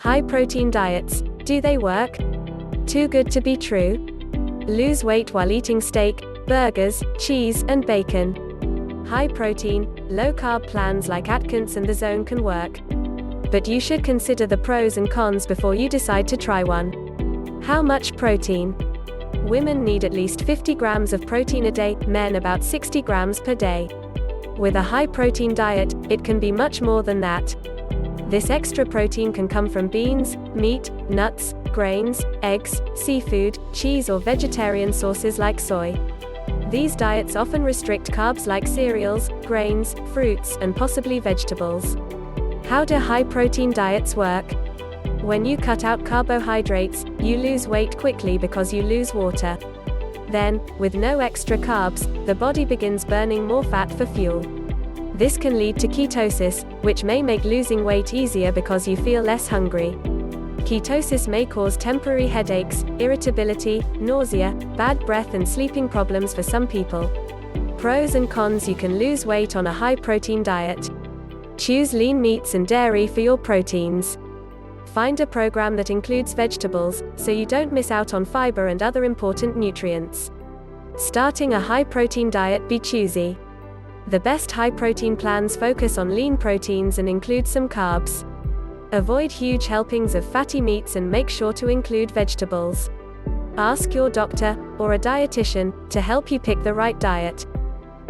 High-protein diets, do they work? Too good to be true? Lose weight while eating steak, burgers, cheese, and bacon. High-protein, low-carb plans like Atkins and The Zone can work. But you should consider the pros and cons before you decide to try one. How much protein? Women need at least 50 grams of protein a day, men about 60 grams per day. With a high-protein diet, it can be much more than that. This extra protein can come from beans, meat, nuts, grains, eggs, seafood, cheese or vegetarian sources like soy. These diets often restrict carbs like cereals, grains, fruits, and possibly vegetables. How do high-protein diets work? When you cut out carbohydrates, you lose weight quickly because you lose water. Then, with no extra carbs, the body begins burning more fat for fuel. This can lead to ketosis, which may make losing weight easier because you feel less hungry. Ketosis may cause temporary headaches, irritability, nausea, bad breath and sleeping problems for some people. Pros and cons: you can lose weight on a high-protein diet. Choose lean meats and dairy for your proteins. Find a program that includes vegetables, so you don't miss out on fiber and other important nutrients. Starting a high-protein diet: be choosy. The best high-protein plans focus on lean proteins and include some carbs. Avoid huge helpings of fatty meats and make sure to include vegetables. Ask your doctor, or a dietitian, to help you pick the right diet.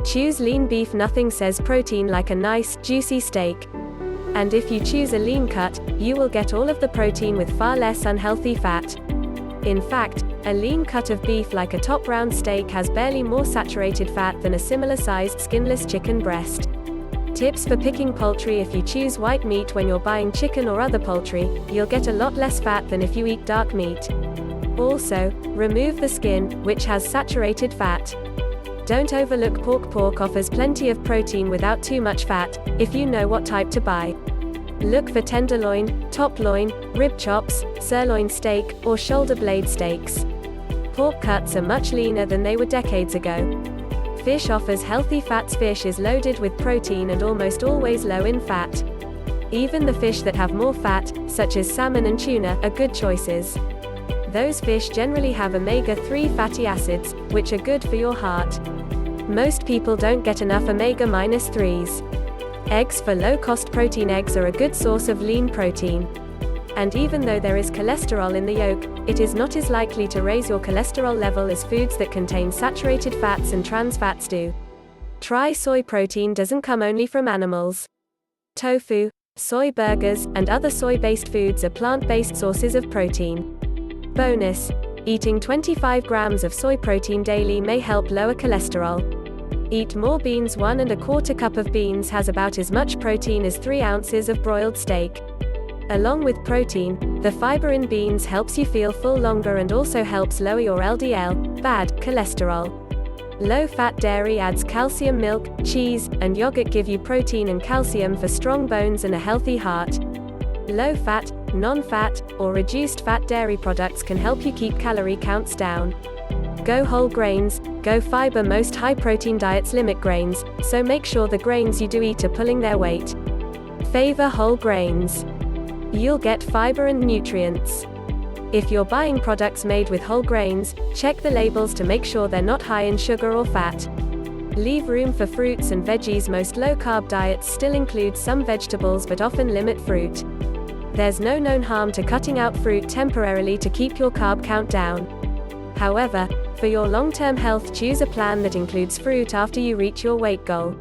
Choose lean beef. Nothing says protein like a nice, juicy steak. And if you choose a lean cut, you will get all of the protein with far less unhealthy fat. In fact, a lean cut of beef like a top round steak has barely more saturated fat than a similar-sized skinless chicken breast. Tips for picking poultry: if you choose white meat when you're buying chicken or other poultry, you'll get a lot less fat than if you eat dark meat. Also, remove the skin, which has saturated fat. Don't overlook pork. Pork offers plenty of protein without too much fat, if you know what type to buy. Look for tenderloin, top loin, rib chops, sirloin steak, or shoulder blade steaks. Pork cuts are much leaner than they were decades ago. Fish offers healthy fats. Fish is loaded with protein and almost always low in fat. Even the fish that have more fat, such as salmon and tuna, are good choices. Those fish generally have omega-3 fatty acids, which are good for your heart. Most people don't get enough omega-3s. Eggs for low-cost protein. Eggs are a good source of lean protein. And even though there is cholesterol in the yolk, it is not as likely to raise your cholesterol level as foods that contain saturated fats and trans fats do. Try soy. Protein doesn't come only from animals. Tofu, soy burgers, and other soy-based foods are plant-based sources of protein. Bonus: eating 25 grams of soy protein daily may help lower cholesterol. Eat more beans. 1¼ cup of beans has about as much protein as 3 ounces of broiled steak. Along with protein, the fiber in beans helps you feel full longer and also helps lower your LDL, bad cholesterol. Low-fat dairy adds calcium. Milk, cheese, and yogurt give you protein and calcium for strong bones and a healthy heart. Low-fat, non-fat, or reduced-fat dairy products can help you keep calorie counts down. Go whole grains, go fiber. Most high-protein diets limit grains, so make sure the grains you do eat are pulling their weight. Favor whole grains. You'll get fiber and nutrients. If you're buying products made with whole grains, check the labels to make sure they're not high in sugar or fat. Leave room for fruits and veggies. Most low-carb diets still include some vegetables but often limit fruit. There's no known harm to cutting out fruit temporarily to keep your carb count down. However, for your long-term health, choose a plan that includes fruit after you reach your weight goal.